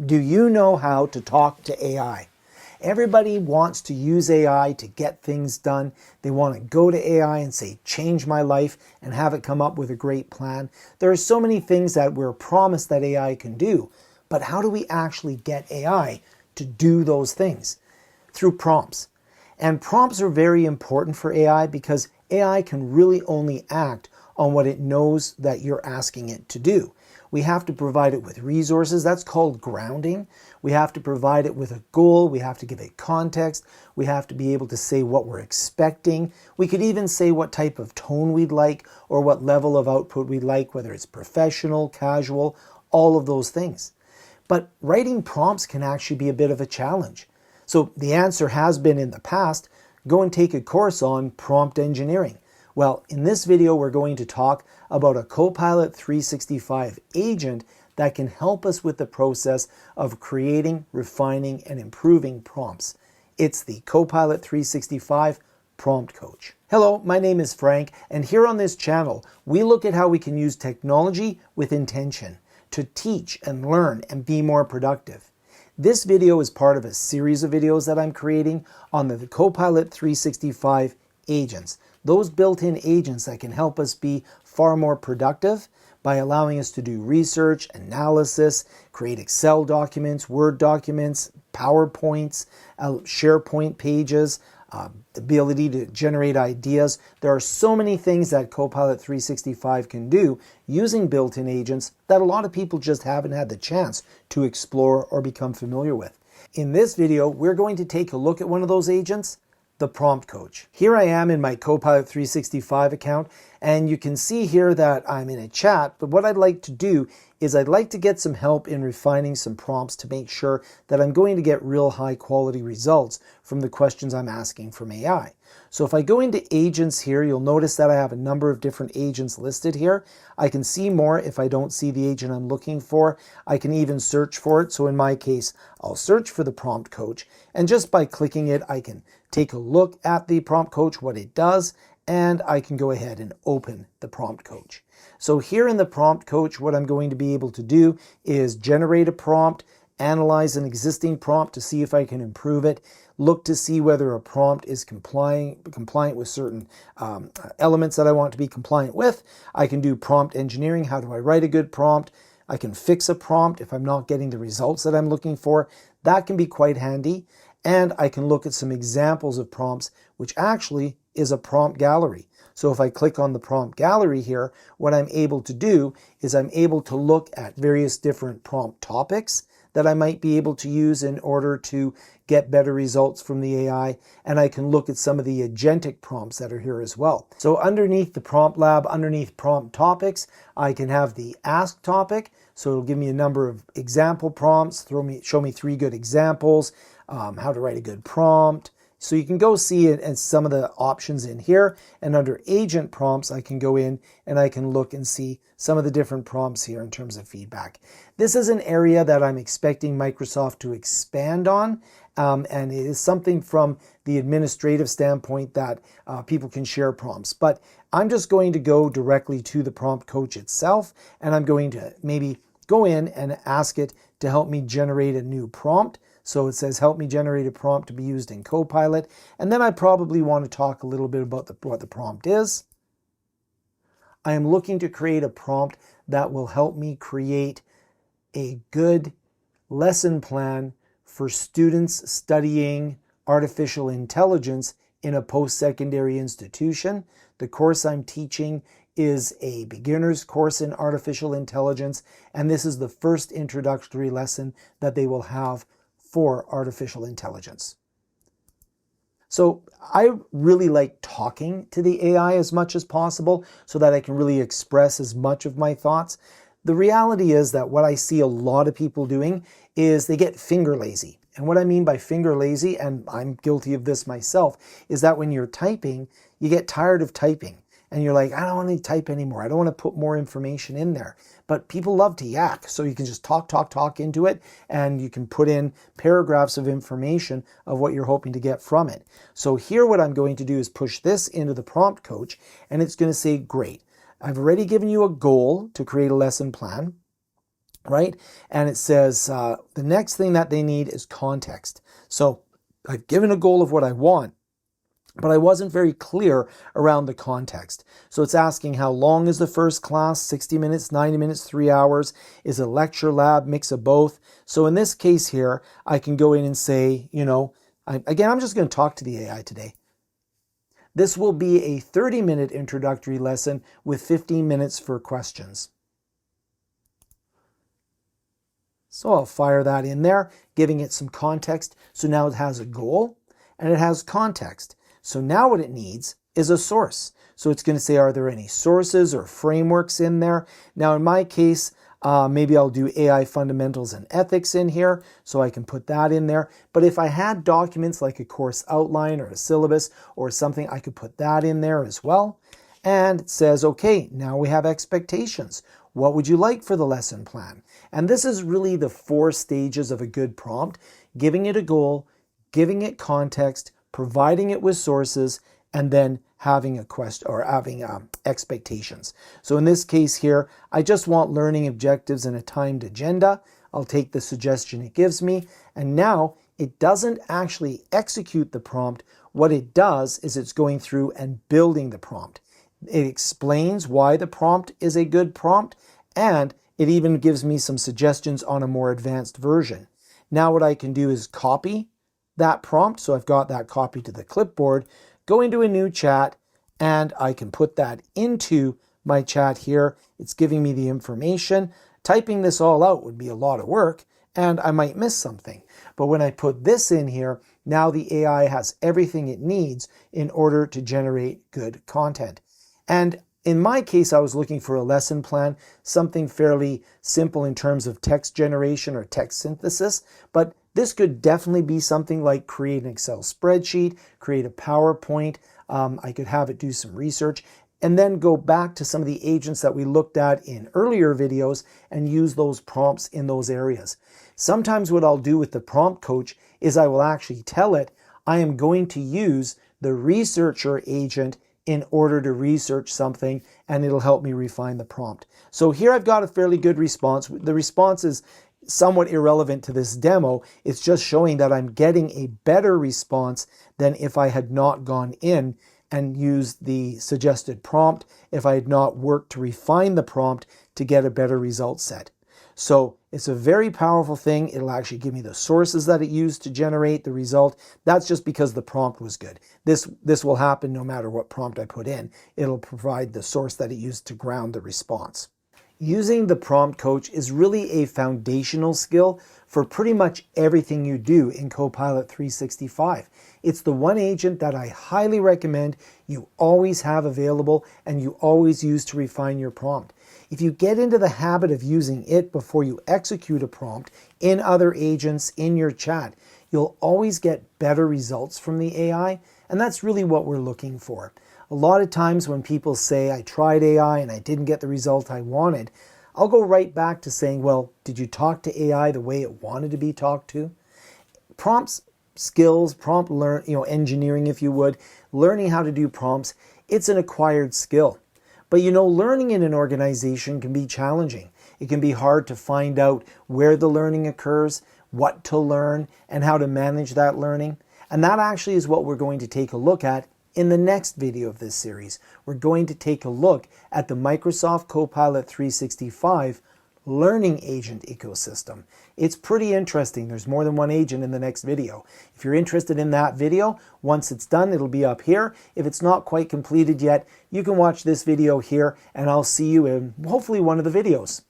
Do you know how to talk to AI? Everybody wants to use AI to get things done. They want to go to AI and say, change my life, and have it come up with a great plan. There are so many things that we're promised that AI can do, but how do we actually get AI to do those things? Through prompts. And prompts are very important for AI because AI can really only act on what it knows that you're asking it to do. We have to provide it with resources. That's called grounding. We have to provide it with a goal. We have to give it context. We have to be able to say what we're expecting. We could even say what type of tone we'd like or what level of output we'd like, whether it's professional, casual, all of those things. But writing prompts can actually be a bit of a challenge. So the answer has been in the past, go and take a course on prompt engineering. Well, in this video, we're going to talk about a Copilot 365 agent that can help us with the process of creating, refining, and improving prompts. It's the Copilot 365 Prompt Coach. Hello, my name is Frank, and here on this channel, we look at how we can use technology with intention to teach and learn and be more productive. This video is part of a series of videos that I'm creating on the Copilot 365 agents. Those built-in agents that can help us be far more productive by allowing us to do research, analysis, create Excel documents, Word documents, PowerPoints, SharePoint pages, the ability to generate ideas. There are so many things that Copilot 365 can do using built-in agents that a lot of people just haven't had the chance to explore or become familiar with. In this video, we're going to take a look at one of those agents, the Prompt Coach. Here I am in my Copilot 365 account, and you can see here that I'm in a chat, but what I'd like to do is I'd like to get some help in refining some prompts to make sure that I'm going to get real high quality results from the questions I'm asking from AI. So if I go into agents here, you'll notice that I have a number of different agents listed here. I can see more if I don't see the agent I'm looking for. I can even search for it. So in my case, I'll search for the Prompt Coach, and just by clicking it, I can take a look at the Prompt Coach, what it does, and I can go ahead and open the Prompt Coach. So here in the Prompt Coach, what I'm going to be able to do is generate a prompt, analyze an existing prompt to see if I can improve it, look to see whether a prompt is compliant with certain elements that I want to be compliant with. I can do prompt engineering. How do I write a good prompt? I can fix a prompt if I'm not getting the results that I'm looking for. That can be quite handy. And I can look at some examples of prompts, which actually is a prompt gallery. So if I click on the prompt gallery here, what I'm able to do is I'm able to look at various different prompt topics that I might be able to use in order to get better results from the AI. And I can look at some of the agentic prompts that are here as well. So underneath the prompt lab, underneath prompt topics, I can have the ask topic. So it'll give me a number of example prompts, show me 3 good examples, how to write a good prompt. So you can go see it and some of the options in here. And under agent prompts, I can go in and I can look and see some of the different prompts here in terms of feedback. This is an area that I'm expecting Microsoft to expand on. And it is something from the administrative standpoint that people can share prompts. But I'm just going to go directly to the Prompt Coach itself, and I'm going to maybe go in and ask it to help me generate a new prompt. So it says, help me generate a prompt to be used in Copilot. And then I probably want to talk a little bit about what the prompt is. I am looking to create a prompt that will help me create a good lesson plan for students studying artificial intelligence in a post-secondary institution. The course I'm teaching is a beginner's course in artificial intelligence, and this is the first introductory lesson that they will have for artificial intelligence. So I really like talking to the AI as much as possible so that I can really express as much of my thoughts. The reality is that what I see a lot of people doing is they get finger lazy. And what I mean by finger lazy, and I'm guilty of this myself, is that when you're typing, you get tired of typing. And you're like, I don't want to type anymore. I don't want to put more information in there. But people love to yak. So you can just talk into it. And you can put in paragraphs of information of what you're hoping to get from it. So here what I'm going to do is push this into the Prompt Coach. And it's going to say, great. I've already given you a goal to create a lesson plan. right? And it says the next thing that they need is context. So I've given a goal of what I want, but I wasn't very clear around the context. So it's asking how long is the first class, 60 minutes, 90 minutes, 3 hours? Is it lecture, lab, mix of both? So in this case here, I can go in and say, again, I'm just going to talk to the AI today. This will be a 30-minute introductory lesson with 15 minutes for questions. So I'll fire that in there, giving it some context. So now it has a goal and it has context. So now what it needs is a source. So it's going to say, are there any sources or frameworks in there? Now, in my case, maybe I'll do AI fundamentals and ethics in here, so I can put that in there. But if I had documents like a course outline or a syllabus or something, I could put that in there as well. And it says, okay, now we have expectations. What would you like for the lesson plan? And this is really the 4 stages of a good prompt: giving it a goal, giving it context, providing it with sources, and then having a question or having expectations. So in this case here, I just want learning objectives and a timed agenda. I'll take the suggestion it gives me, and now it doesn't actually execute the prompt. What it does is it's going through and building the prompt. It explains why the prompt is a good prompt, and it even gives me some suggestions on a more advanced version. Now what I can do is copy that prompt. So I've got that copy to the clipboard, go into a new chat, and I can put that into my chat here. It's giving me the information. Typing this all out would be a lot of work, and I might miss something. But when I put this in here, now the AI has everything it needs in order to generate good content. And in my case, I was looking for a lesson plan, something fairly simple in terms of text generation or text synthesis, but this could definitely be something like create an Excel spreadsheet, create a PowerPoint. I could have it do some research and then go back to some of the agents that we looked at in earlier videos and use those prompts in those areas. Sometimes what I'll do with the prompt coach is I will actually tell it I am going to use the researcher agent in order to research something, and it'll help me refine the prompt. So here I've got a fairly good response. The response is somewhat irrelevant to this demo. It's just showing that I'm getting a better response than if I had not gone in and used the suggested prompt, if I had not worked to refine the prompt to get a better result set. So it's a very powerful thing. It'll actually give me the sources that it used to generate the result. That's just because the prompt was good. This will happen no matter what prompt I put in. It'll provide the source that it used to ground the response. Using the prompt coach is really a foundational skill for pretty much everything you do in Copilot 365. It's the one agent that I highly recommend you always have available and you always use to refine your prompt. If you get into the habit of using it before you execute a prompt in other agents in your chat, you'll always get better results from the AI, and that's really what we're looking for. A lot of times when people say, I tried AI and I didn't get the result I wanted, I'll go right back to saying, well, did you talk to AI the way it wanted to be talked to? Prompts skills, prompt engineering, if you would, learning how to do prompts, it's an acquired skill. But learning in an organization can be challenging. It can be hard to find out where the learning occurs, what to learn, and how to manage that learning. And that actually is what we're going to take a look at in the next video of this series. We're going to take a look at the Microsoft Copilot 365 learning agent ecosystem. It's pretty interesting. There's more than one agent in the next video. If you're interested in that video, once it's done, it'll be up here. If it's not quite completed yet, you can watch this video here, and I'll see you in hopefully one of the videos.